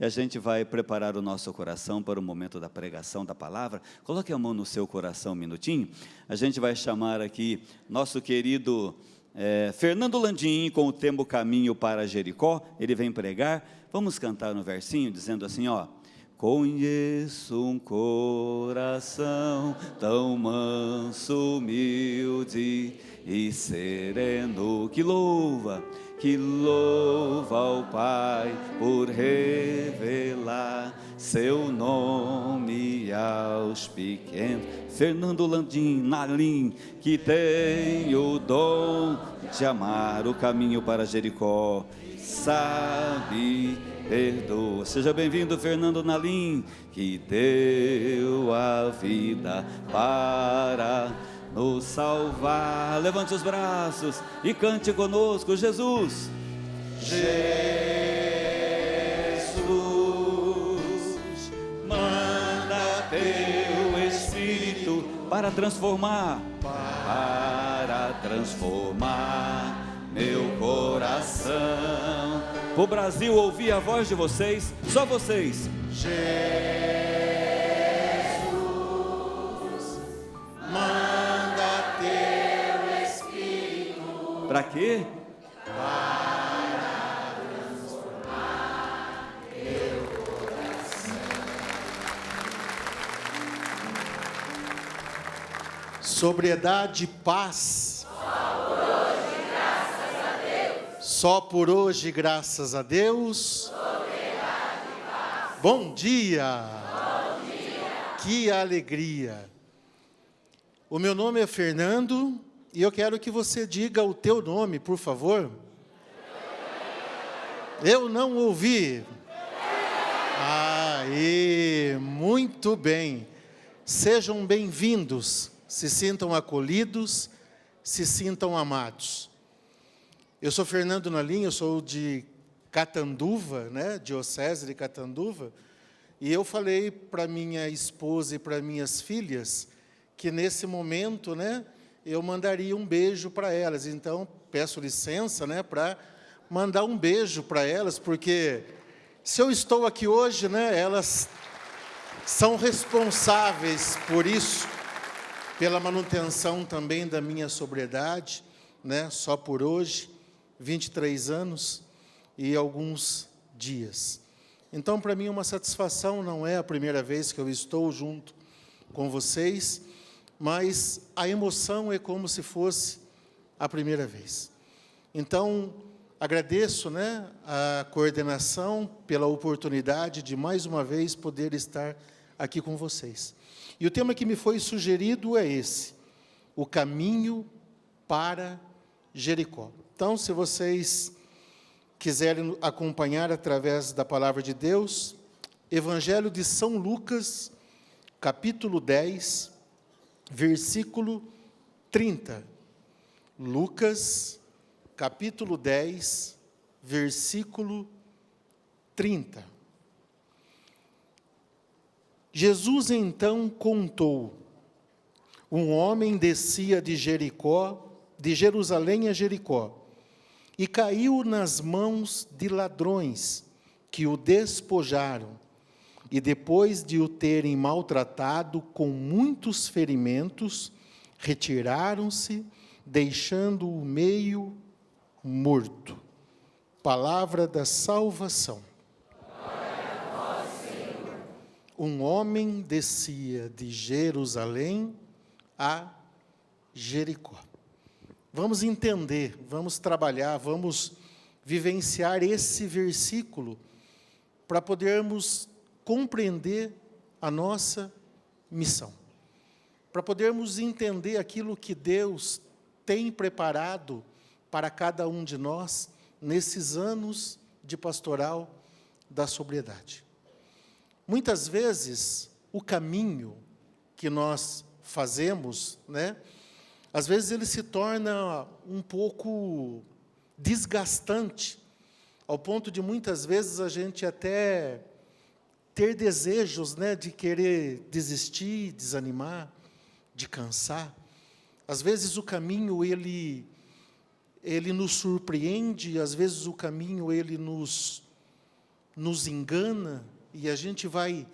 E a gente vai preparar o nosso coração para o momento da pregação da palavra. Coloque a mão no seu coração um minutinho. A gente vai chamar aqui nosso querido Fernando Landim com o tema Caminho para Jericó. Ele vem pregar. Vamos cantar no versinho dizendo assim, ó. Conheço um coração tão manso, humilde e sereno que louva ao Pai por revelar seu nome aos pequenos. Fernando Landim, Nalim, que tem o dom de amar o caminho para Jericó, sabe, perdoa. Seja bem-vindo, Fernando Nalim, que deu a vida para nos salvar. Levante os braços e cante conosco, Jesus. Jesus, manda teu Espírito para transformar meu coração. O Brasil ouvir a voz de vocês, só vocês. Jesus, manda teu Espírito. Para quê? Para transformar meu coração. Sobriedade e paz. Só por hoje, graças a Deus. Bom dia. Bom dia. Que alegria. O meu nome é Fernando e eu quero que você diga o teu nome, por favor. Eu não ouvi. Aí, muito bem. Sejam bem-vindos, se sintam acolhidos, se sintam amados. Eu sou Fernando Nalim, eu sou de Catanduva, né, diocese de Catanduva, e eu falei para minha esposa e para minhas filhas que nesse momento, né, eu mandaria um beijo para elas. Então, peço licença, né, para mandar um beijo para elas, porque se eu estou aqui hoje, né, elas são responsáveis por isso, pela manutenção também da minha sobriedade, né, só por hoje. 23 anos e alguns dias. Então, para mim, é uma satisfação, não é a primeira vez que eu estou junto com vocês, mas a emoção é como se fosse a primeira vez. Então, agradeço, né, a coordenação pela oportunidade de, mais uma vez, poder estar aqui com vocês. E o tema que me foi sugerido é esse, o caminho para Jericó. Então, se vocês quiserem acompanhar através da palavra de Deus, Evangelho de São Lucas, capítulo 10, versículo 30. Lucas, capítulo 10, versículo 30. Jesus então contou: um homem descia de Jerusalém a Jericó, e caiu nas mãos de ladrões, que o despojaram, e depois de o terem maltratado com muitos ferimentos, retiraram-se, deixando-o meio morto. Palavra da salvação. Glória a vós, Senhor. Um homem descia de Jerusalém a Jericó. Vamos entender, vamos trabalhar, vamos vivenciar esse versículo para podermos compreender a nossa missão, para podermos entender aquilo que Deus tem preparado para cada um de nós nesses anos de pastoral da sobriedade. Muitas vezes, o caminho que nós fazemos, né, às vezes ele se torna um pouco desgastante, ao ponto de muitas vezes a gente até ter desejos, né, de querer desistir, desanimar, de cansar. Às vezes o caminho ele nos surpreende, às vezes o caminho ele nos nos engana e a gente vai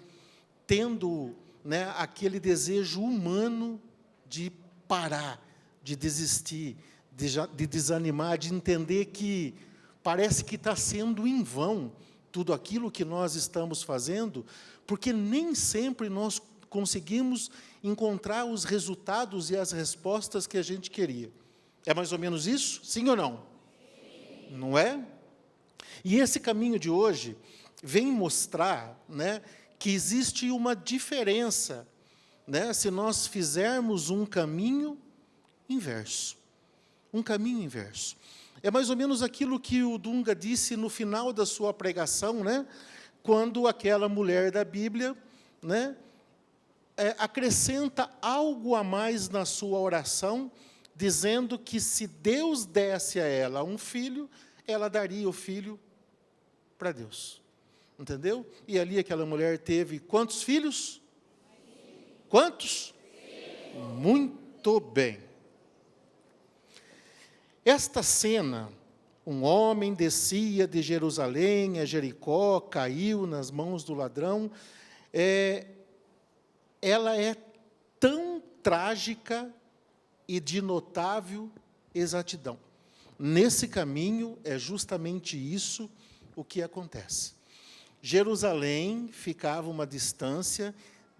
tendo, né, aquele desejo humano de parar, de desistir, de desanimar, de entender que parece que está sendo em vão tudo aquilo que nós estamos fazendo, porque nem sempre nós conseguimos encontrar os resultados e as respostas que a gente queria. É mais ou menos isso? Sim ou não? Sim. Não é? E esse caminho de hoje vem mostrar, né, que existe uma diferença, né, se nós fizermos um caminho inverso. Um caminho inverso. É mais ou menos aquilo que o Dunga disse no final da sua pregação, né, quando aquela mulher da Bíblia, né, acrescenta algo a mais na sua oração, dizendo que se Deus desse a ela um filho, ela daria o filho para Deus. Entendeu? E ali aquela mulher teve quantos filhos? Quantos? Muito bem. Esta cena, um homem descia de Jerusalém a Jericó, caiu nas mãos do ladrão, ela é tão trágica e de notável exatidão. Nesse caminho, é justamente isso o que acontece. Jerusalém ficava uma distância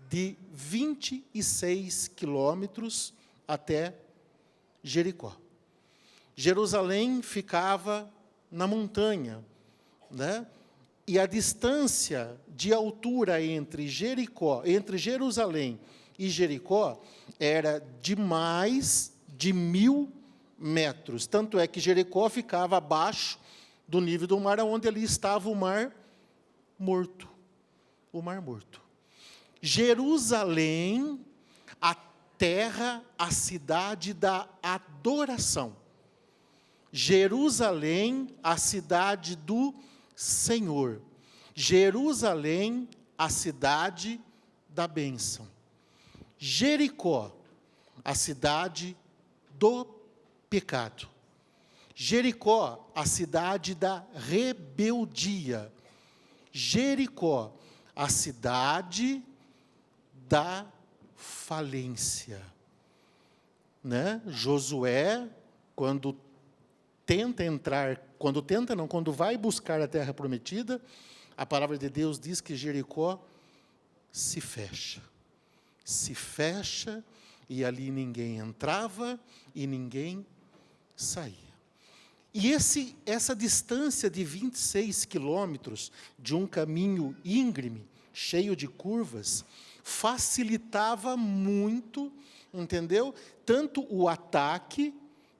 de 26 quilômetros até Jericó. Jerusalém ficava na montanha, né? E a distância de altura entre Jerusalém e Jericó era de mais de 1.000 metros. Tanto é que Jericó ficava abaixo do nível do mar, onde ali estava o Mar Morto. O Mar Morto. Jerusalém, a terra, a cidade da adoração. Jerusalém, a cidade do Senhor. Jerusalém, a cidade da bênção. Jericó, a cidade do pecado. Jericó, a cidade da rebeldia. Jericó, a cidade da falência. Né? Josué, quando vai buscar a terra prometida, a palavra de Deus diz que Jericó se fecha. Se fecha, e ali ninguém entrava e ninguém saía. E essa distância de 26 quilômetros de um caminho íngreme, cheio de curvas, facilitava muito, entendeu? Tanto o ataque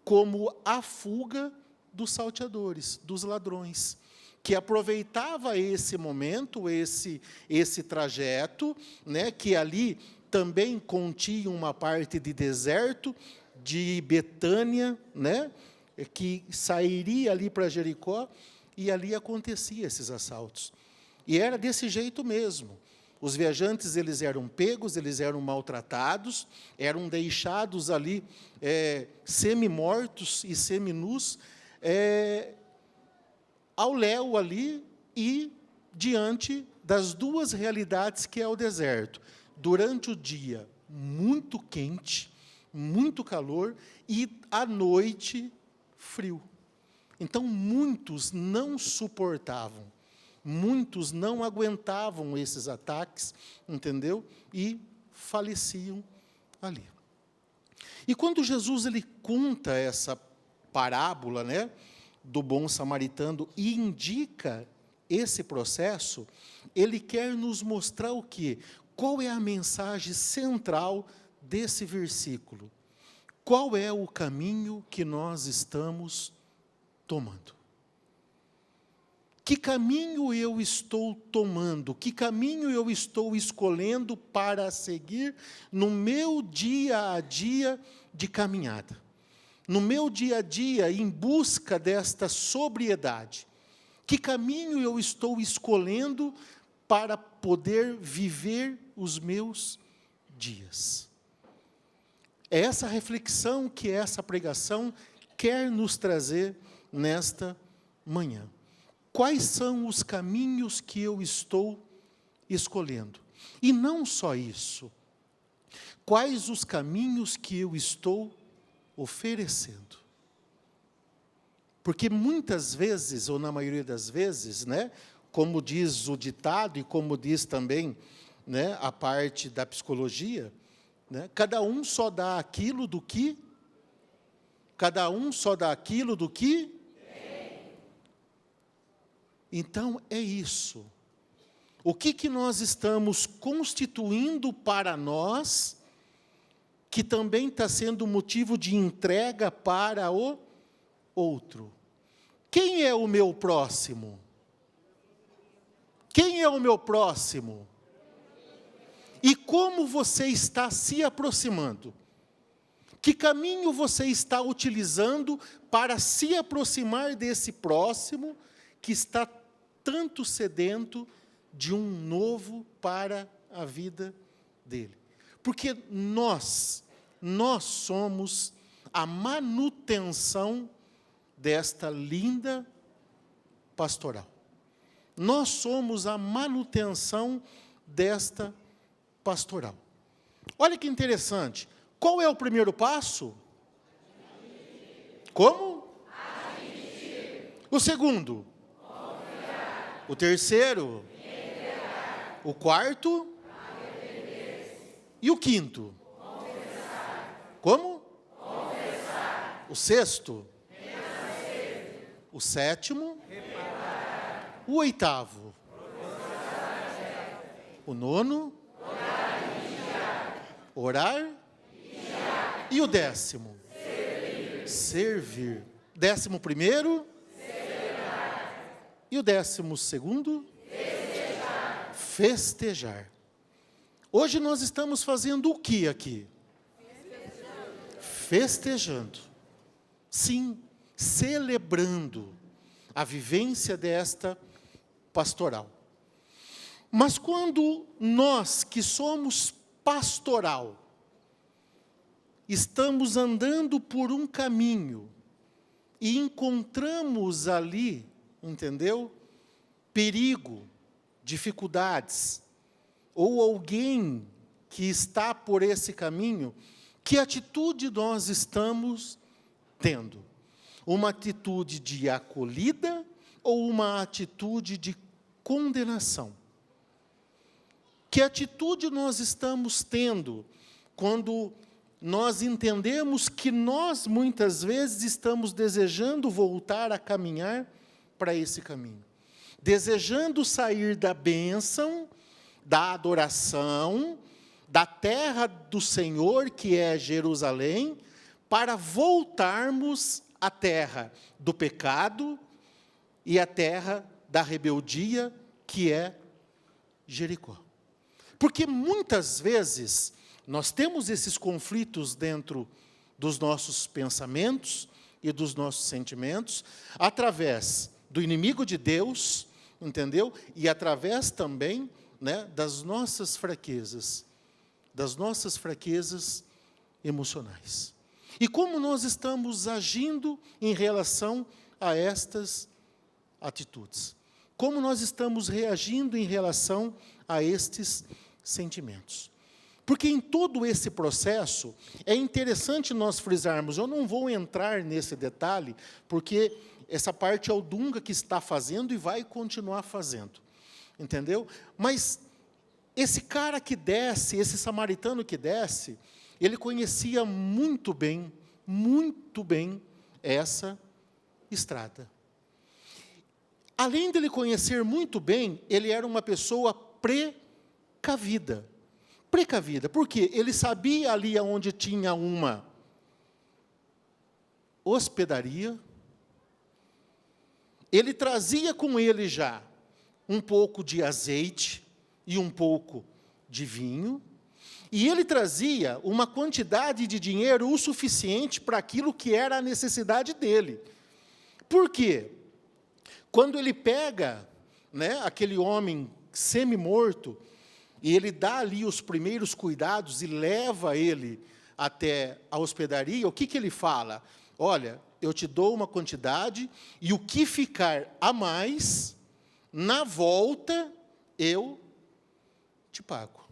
como a fuga dos salteadores, dos ladrões, que aproveitava esse momento, esse trajeto, né, que ali também continha uma parte de deserto, de Betânia, né, que sairia ali para Jericó, e ali acontecia esses assaltos. E era desse jeito mesmo. Os viajantes, eles eram pegos, eles eram maltratados, eram deixados ali semi-mortos e semi-nus, ao léu ali e diante das duas realidades que é o deserto. Durante o dia, muito quente, muito calor, e à noite, frio. Então, muitos não suportavam, muitos não aguentavam esses ataques, entendeu? E faleciam ali. E quando Jesus ele conta essa parábola, né, do bom samaritano e indica esse processo, ele quer nos mostrar o quê? Qual é a mensagem central desse versículo? Qual é o caminho que nós estamos tomando? Que caminho eu estou tomando? Que caminho eu estou escolhendo para seguir no meu dia a dia de caminhada? No meu dia a dia, em busca desta sobriedade? Que caminho eu estou escolhendo para poder viver os meus dias? É essa reflexão que essa pregação quer nos trazer nesta manhã. quais são os caminhos que eu estou escolhendo. E não só isso, quais os caminhos que eu estou oferecendo. Porque muitas vezes, ou na maioria das vezes, né, como diz o ditado e como diz também, né, a parte da psicologia, né, cada um só dá aquilo do que Então é isso. O que nós estamos constituindo para nós, que também está sendo motivo de entrega para o outro. Quem é o meu próximo? Quem é o meu próximo? E como você está se aproximando? Que caminho você está utilizando para se aproximar desse próximo que está tanto sedento de um novo para a vida dele? Porque nós somos a manutenção desta linda pastoral. Nós somos a manutenção desta pastoral. Olha que interessante. Qual é o primeiro passo? Como? O segundo? O terceiro? O quarto? E o quinto? Como? O sexto? O sétimo? O oitavo? O nono? Orar? E o décimo? Servir. 11º? E o 12º? Festejar. Hoje nós estamos fazendo o que aqui? Festejando. Sim, celebrando a vivência desta pastoral. Mas quando nós que somos pastoral, estamos andando por um caminho e encontramos ali, entendeu? Perigo, dificuldades, ou alguém que está por esse caminho, que atitude nós estamos tendo? Uma atitude de acolhida ou uma atitude de condenação? Que atitude nós estamos tendo quando nós entendemos que nós, muitas vezes, estamos desejando voltar a caminhar para esse caminho? Desejando sair da bênção, da adoração, da terra do Senhor, que é Jerusalém, para voltarmos à terra do pecado e à terra da rebeldia, que é Jericó. Porque muitas vezes nós temos esses conflitos dentro dos nossos pensamentos e dos nossos sentimentos, através do inimigo de Deus, entendeu? E através também, né, das nossas fraquezas emocionais. E como nós estamos agindo em relação a estas atitudes? Como nós estamos reagindo em relação a estes sentimentos? Porque em todo esse processo, é interessante nós frisarmos, eu não vou entrar nesse detalhe, porque essa parte é o Dunga que está fazendo e vai continuar fazendo, entendeu? Mas esse cara que desce, esse samaritano que desce, ele conhecia muito bem essa estrada. Além dele conhecer muito bem, ele era uma pessoa precavida. Precavida, porque ele sabia ali onde tinha uma hospedaria, ele trazia com ele já um pouco de azeite e um pouco de vinho, e ele trazia uma quantidade de dinheiro o suficiente para aquilo que era a necessidade dele. Por quê? Quando ele pega, né, aquele homem semi-morto, e ele dá ali os primeiros cuidados e leva ele até a hospedaria, o que ele fala? Olha, eu te dou uma quantidade, e o que ficar a mais, na volta, eu te pago.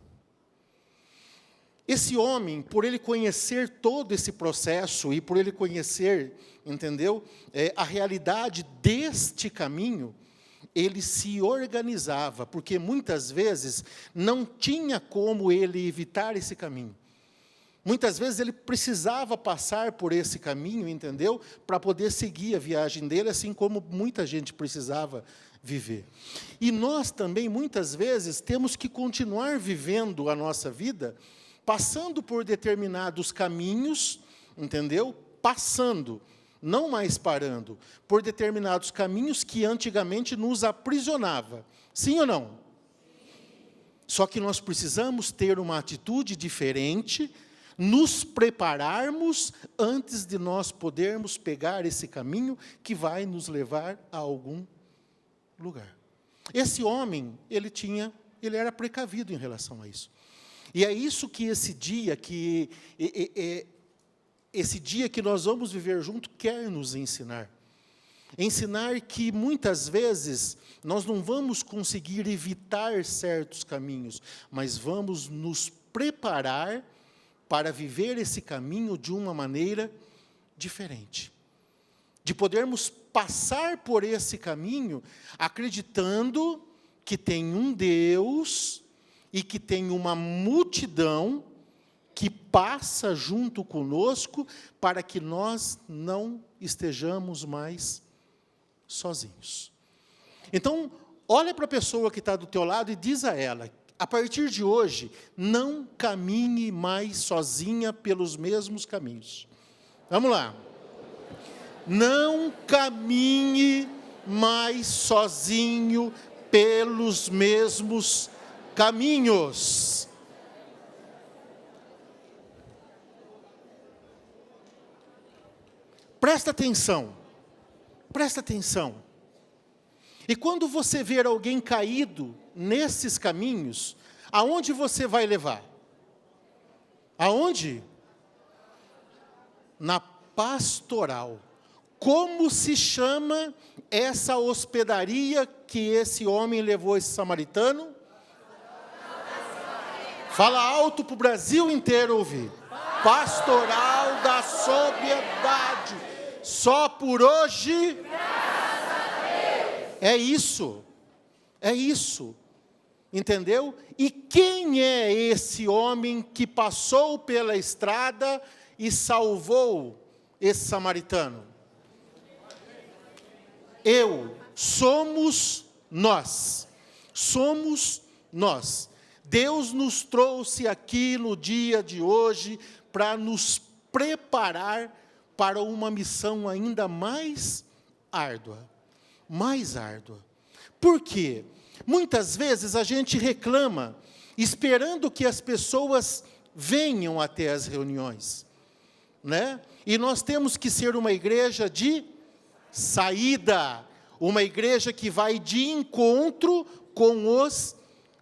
Esse homem, por ele conhecer todo esse processo, e por ele conhecer, entendeu, a realidade deste caminho, ele se organizava, porque muitas vezes não tinha como ele evitar esse caminho. Muitas vezes ele precisava passar por esse caminho, entendeu? Para poder seguir a viagem dele, assim como muita gente precisava viver. E nós também, muitas vezes, temos que continuar vivendo a nossa vida, passando por determinados caminhos, entendeu? Passando, não mais parando, por determinados caminhos que antigamente nos aprisionava. Sim ou não? Só que nós precisamos ter uma atitude diferente, nos prepararmos antes de nós podermos pegar esse caminho que vai nos levar a algum lugar. Esse homem, ele era precavido em relação a isso. E é isso que esse dia que nós vamos viver junto quer nos ensinar. Ensinar que muitas vezes nós não vamos conseguir evitar certos caminhos, mas vamos nos preparar para viver esse caminho de uma maneira diferente. De podermos passar por esse caminho acreditando que tem um Deus e que tem uma multidão que passa junto conosco para que nós não estejamos mais sozinhos. Então, olha para a pessoa que está do teu lado e diz a ela: a partir de hoje, não caminhe mais sozinha pelos mesmos caminhos. Vamos lá. Não caminhe mais sozinho pelos mesmos caminhos. Presta atenção. Presta atenção. E quando você ver alguém caído nesses caminhos, aonde você vai levar? Aonde? Na pastoral. Como se chama essa hospedaria que esse homem levou esse samaritano? Fala alto para o Brasil inteiro ouvir. Pastoral da sobriedade. Só por hoje. É isso. É isso. Entendeu? E quem é esse homem que passou pela estrada e salvou esse samaritano? Somos nós. Somos nós. Deus nos trouxe aqui no dia de hoje para nos preparar para uma missão ainda mais árdua. Mais árdua. Por quê? Muitas vezes a gente reclama, esperando que as pessoas venham até as reuniões, né? E nós temos que ser uma igreja de saída, uma igreja que vai de encontro com os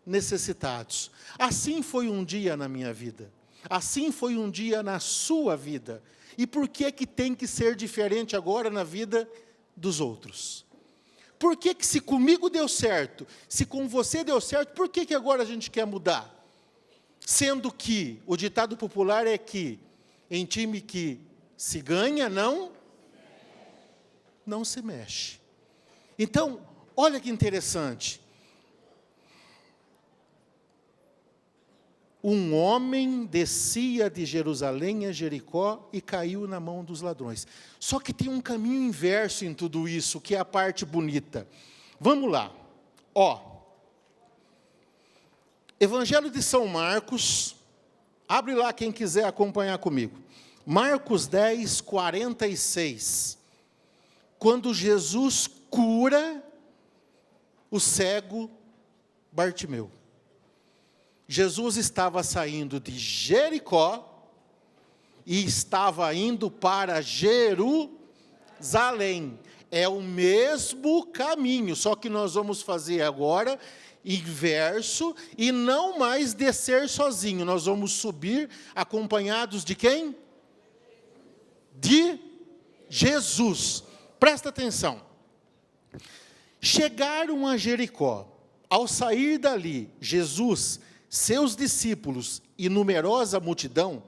necessitados. Assim foi um dia na minha vida, assim foi um dia na sua vida. E por que tem que ser diferente agora na vida dos outros? Por que se comigo deu certo, se com você deu certo, por que agora a gente quer mudar? Sendo que o ditado popular é que em time que se ganha, não se mexe. Então, olha que interessante. Um homem descia de Jerusalém a Jericó e caiu na mão dos ladrões. Só que tem um caminho inverso em tudo isso, que é a parte bonita. Vamos lá. Evangelho de São Marcos. Abre lá quem quiser acompanhar comigo. Marcos 10, 46. Quando Jesus cura o cego Bartimeu. Jesus estava saindo de Jericó e estava indo para Jerusalém. É o mesmo caminho, só que nós vamos fazer agora inverso e não mais descer sozinho. Nós vamos subir acompanhados de quem? De Jesus. Presta atenção. Chegaram a Jericó. Ao sair dali, Jesus, seus discípulos e numerosa multidão,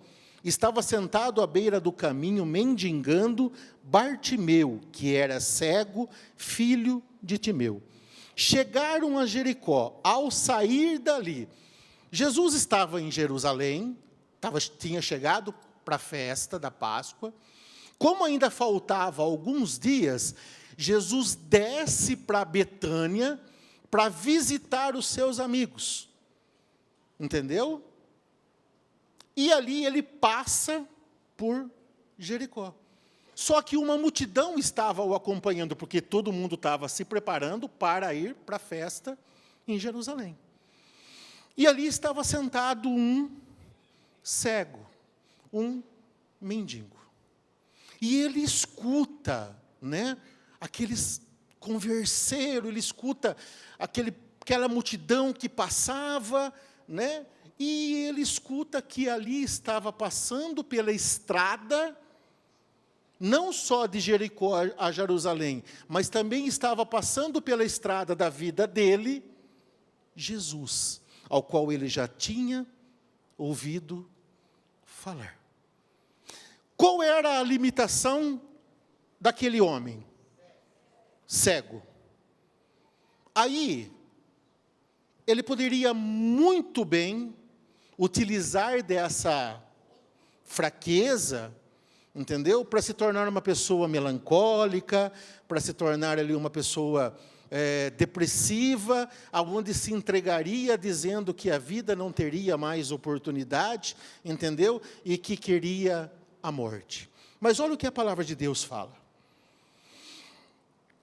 estava sentado à beira do caminho, mendigando Bartimeu, que era cego, filho de Timeu. Chegaram a Jericó. Ao sair dali, Jesus estava em Jerusalém, tinha chegado para a festa da Páscoa. Como ainda faltava alguns dias, Jesus desce para Betânia para visitar os seus amigos. Entendeu? E ali ele passa por Jericó. Só que uma multidão estava o acompanhando, porque todo mundo estava se preparando para ir para a festa em Jerusalém. E ali estava sentado um cego, um mendigo. E ele escuta, né, aqueles converseiros, ele escuta aquela multidão que passava, né, e ele escuta que ali estava passando pela estrada, não só de Jericó a Jerusalém, mas também estava passando pela estrada da vida dele, Jesus, ao qual ele já tinha ouvido falar. Qual era a limitação daquele homem? Cego. Aí, ele poderia muito bem utilizar dessa fraqueza, entendeu? Para se tornar uma pessoa melancólica, para se tornar ali uma pessoa depressiva, aonde se entregaria dizendo que a vida não teria mais oportunidade, entendeu? E que queria a morte. Mas olha o que a palavra de Deus fala.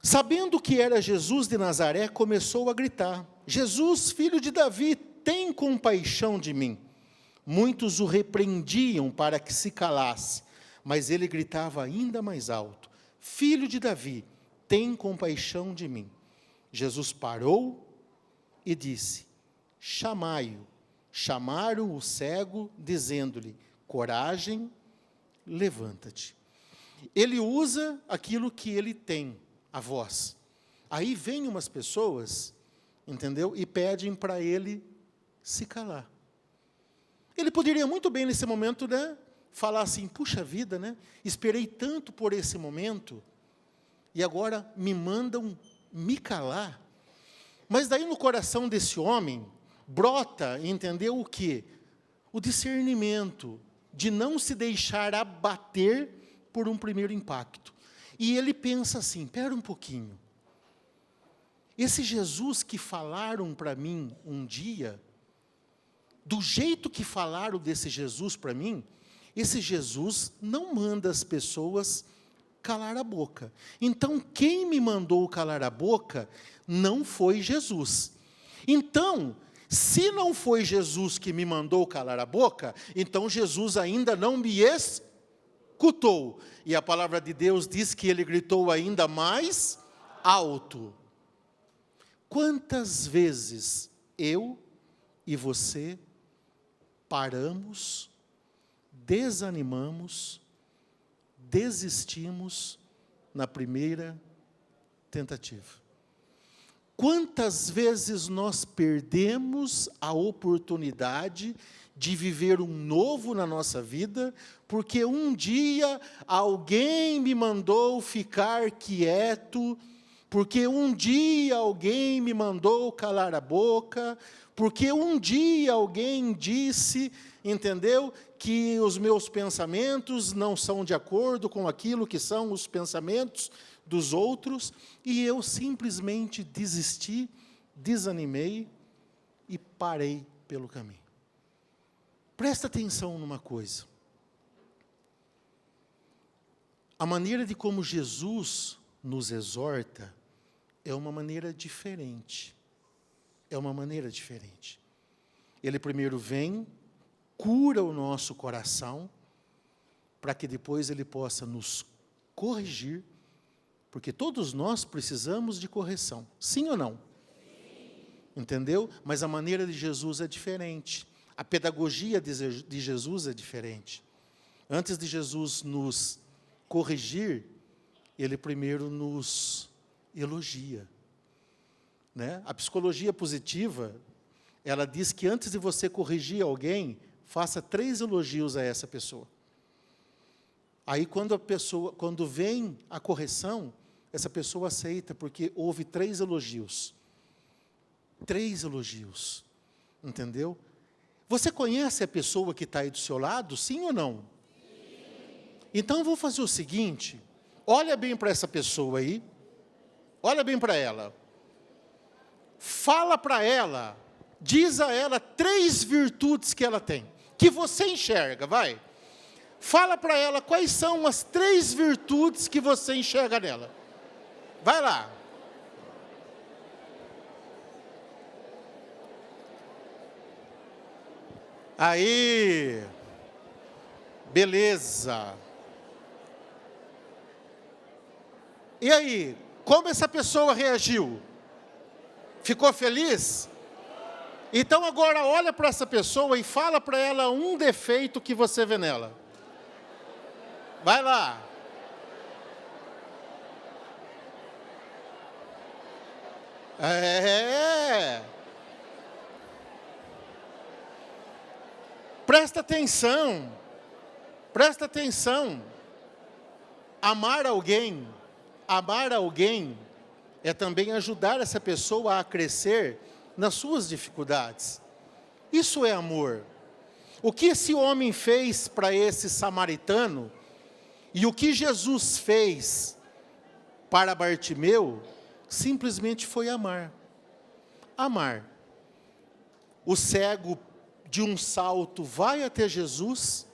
Sabendo que era Jesus de Nazaré, começou a gritar: Jesus, filho de Davi, tem compaixão de mim. Muitos o repreendiam para que se calasse, mas ele gritava ainda mais alto: Filho de Davi, tem compaixão de mim. Jesus parou e disse: chamai-o. Chamaram o cego, dizendo-lhe: coragem, levanta-te. Ele usa aquilo que ele tem, a voz. Aí vem umas pessoas, entendeu? E pedem para ele se calar. Ele poderia muito bem nesse momento, né, falar assim: puxa vida, né? Esperei tanto por esse momento e agora me mandam me calar. Mas daí no coração desse homem brota, entendeu o quê? O discernimento de não se deixar abater por um primeiro impacto. E ele pensa assim: espera um pouquinho. Esse Jesus que falaram para mim um dia, do jeito que falaram desse Jesus para mim, esse Jesus não manda as pessoas calar a boca. Então, quem me mandou calar a boca não foi Jesus. Então, se não foi Jesus que me mandou calar a boca, então Jesus ainda não me escutou. E a palavra de Deus diz que ele gritou ainda mais alto. Quantas vezes eu e você paramos, desanimamos, desistimos na primeira tentativa? Quantas vezes nós perdemos a oportunidade de viver um novo na nossa vida, porque um dia alguém me mandou ficar quieto, porque um dia alguém me mandou calar a boca, porque um dia alguém disse, entendeu, que os meus pensamentos não são de acordo com aquilo que são os pensamentos dos outros, e eu simplesmente desisti, desanimei e parei pelo caminho. Presta atenção numa coisa. A maneira de como Jesus nos exorta é uma maneira diferente. É uma maneira diferente. Ele primeiro vem, cura o nosso coração, para que depois ele possa nos corrigir, porque todos nós precisamos de correção. Sim ou não? Sim. Entendeu? Mas a maneira de Jesus é diferente. A pedagogia de Jesus é diferente. Antes de Jesus nos corrigir, ele primeiro nos elogia, né? A psicologia positiva, ela diz que antes de você corrigir alguém, faça 3 elogios a essa pessoa. Aí quando vem a correção, essa pessoa aceita, porque houve 3 elogios. 3 elogios, entendeu? Você conhece a pessoa que está aí do seu lado, sim ou não? Sim. Então eu vou fazer o seguinte, olha bem para essa pessoa aí, olha bem para ela, fala para ela, diz a ela 3 virtudes que ela tem, que você enxerga, vai. Fala para ela quais são as 3 virtudes que você enxerga nela. Vai lá. Aí, beleza. E aí, como essa pessoa reagiu? Ficou feliz? Então agora olha para essa pessoa e fala para ela um defeito que você vê nela. Vai lá. Presta atenção, presta atenção. Amar alguém é também ajudar essa pessoa a crescer nas suas dificuldades. Isso é amor. O que esse homem fez para esse samaritano e o que Jesus fez para Bartimeu, simplesmente foi amar. Amar. O cego de um salto vai até Jesus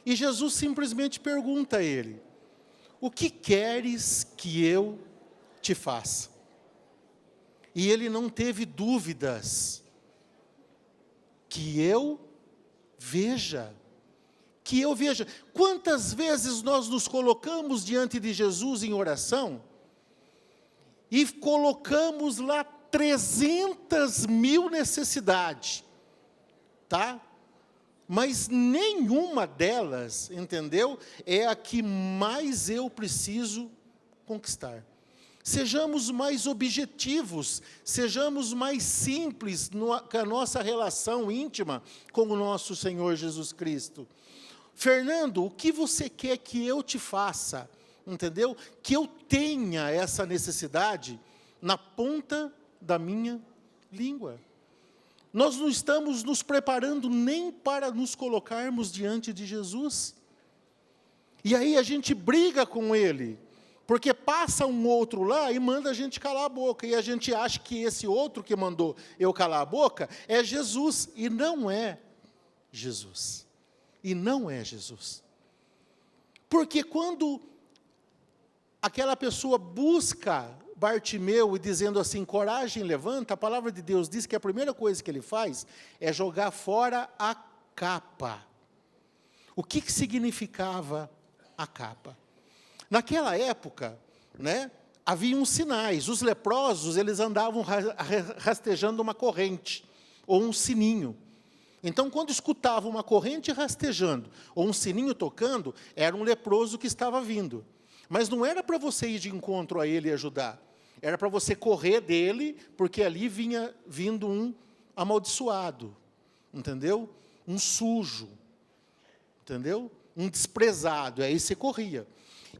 e Jesus simplesmente pergunta a ele: o que queres que eu te faça? E ele não teve dúvidas. Que eu veja. Que eu veja. Quantas vezes nós nos colocamos diante de Jesus em oração e colocamos lá 300.000 necessidades, tá? Mas nenhuma delas, entendeu? É a que mais eu preciso conquistar. Sejamos mais objetivos, sejamos mais simples com a nossa relação íntima com o nosso Senhor Jesus Cristo. Fernando, o que você quer que eu te faça? Entendeu? Que eu tenha essa necessidade na ponta da minha língua. Nós não estamos nos preparando nem para nos colocarmos diante de Jesus. E aí a gente briga com Ele, porque passa um outro lá e manda a gente calar a boca, e a gente acha que esse outro que mandou eu calar a boca é Jesus, e não é Jesus. E não é Jesus. Porque quando aquela pessoa busca Bartimeu e dizendo assim, coragem, levanta, a palavra de Deus diz que a primeira coisa que ele faz é jogar fora a capa. O que significava a capa? Naquela época, né, havia uns sinais. Os leprosos, eles andavam rastejando uma corrente, ou um sininho. Então, quando escutavam uma corrente rastejando, ou um sininho tocando, era um leproso que estava vindo. Mas não era para você ir de encontro a ele e ajudar. Era para você correr dele, porque ali vinha vindo um amaldiçoado. Entendeu? Um sujo. Entendeu? Um desprezado. Aí você corria.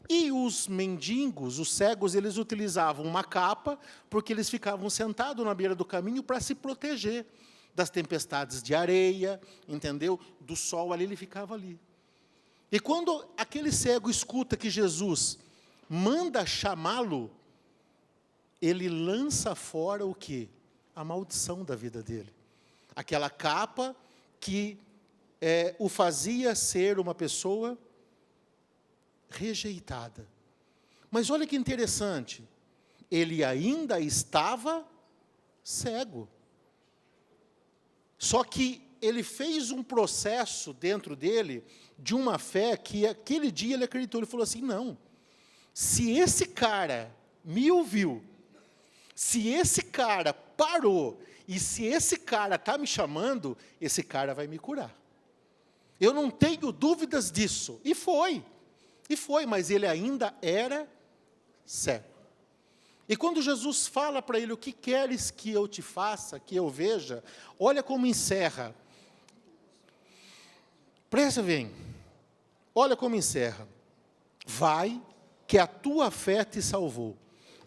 E os mendigos, os cegos, eles utilizavam uma capa, porque eles ficavam sentados na beira do caminho para se proteger das tempestades de areia, entendeu? Do sol ali, ele ficava ali. E quando aquele cego escuta que Jesus manda chamá-lo, ele lança fora o quê? A maldição da vida dele. Aquela capa que o fazia ser uma pessoa rejeitada. Mas olha que interessante, ele ainda estava cego. Só que ele fez um processo dentro dele, de uma fé que aquele dia ele acreditou, ele falou assim, não, se esse cara me ouviu, se esse cara parou, e se esse cara está me chamando, esse cara vai me curar. Eu não tenho dúvidas disso. E foi, mas ele ainda era cego. E quando Jesus fala para ele, o que queres que eu te faça, que eu veja, olha como encerra. Presta bem, olha como encerra. Vai, que a tua fé te salvou.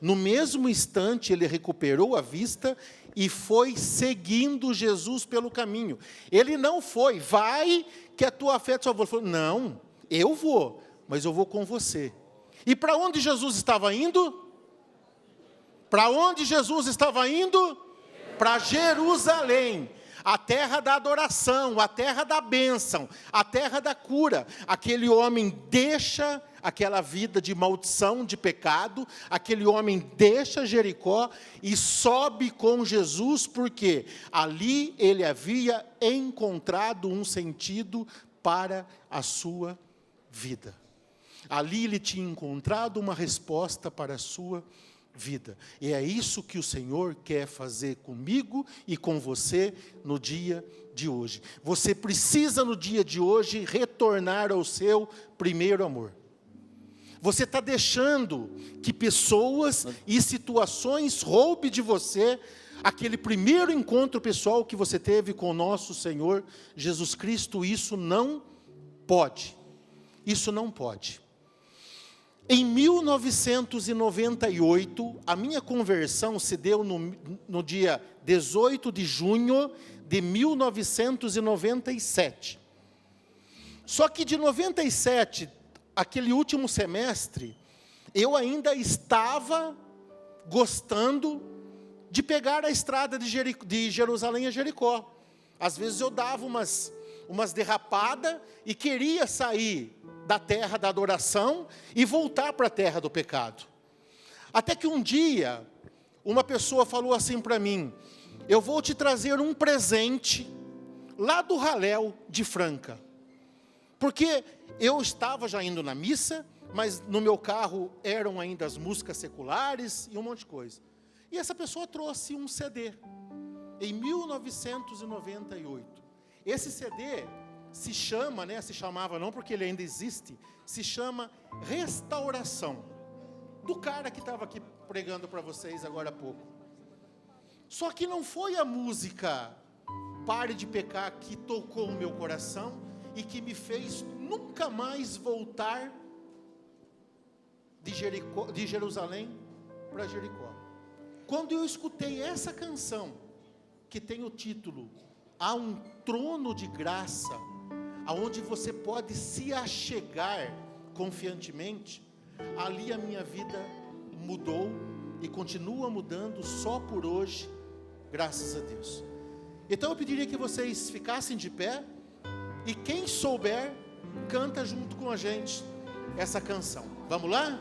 No mesmo instante, ele recuperou a vista e foi seguindo Jesus pelo caminho. Ele não foi, vai, que a tua fé te salvou. Ele falou, não, eu vou, mas eu vou com você. E para onde Jesus estava indo? Para onde Jesus estava indo? Para Jerusalém, a terra da adoração, a terra da bênção, a terra da cura. Aquele homem deixa aquela vida de maldição, de pecado, aquele homem deixa Jericó e sobe com Jesus, porque ali ele havia encontrado um sentido para a sua vida. Ali ele tinha encontrado uma resposta para a sua vida. E é isso que o Senhor quer fazer comigo e com você no dia de hoje. Você precisa no dia de hoje retornar ao seu primeiro amor. Você está deixando que pessoas e situações roubem de você aquele primeiro encontro pessoal que você teve com o nosso Senhor Jesus Cristo. Isso não pode. Isso não pode. Em 1998, a minha conversão se deu no dia 18 de junho de 1997. Só que de 97, aquele último semestre, eu ainda estava gostando de pegar a estrada de Jerusalém a Jericó. Às vezes eu dava umas derrapadas e queria sair da terra da adoração e voltar para a terra do pecado. Até que um dia, uma pessoa falou assim para mim, eu vou te trazer um presente lá do Raléu de Franca. Porque eu estava já indo na missa, mas no meu carro eram ainda as músicas seculares e um monte de coisa. E essa pessoa trouxe um CD, em 1998. Esse CD se chamava não porque ele ainda existe, se chama Restauração, do cara que estava aqui pregando para vocês agora há pouco. Só que não foi a música Pare de Pecar que tocou o meu coração e que me fez nunca mais voltar de Jerusalém para Jericó. Quando eu escutei essa canção, que tem o título Há um trono de graça, aonde você pode se achegar confiantemente, ali a minha vida mudou e continua mudando só por hoje, graças a Deus. Então eu pediria que vocês ficassem de pé e quem souber, canta junto com a gente essa canção. Vamos lá?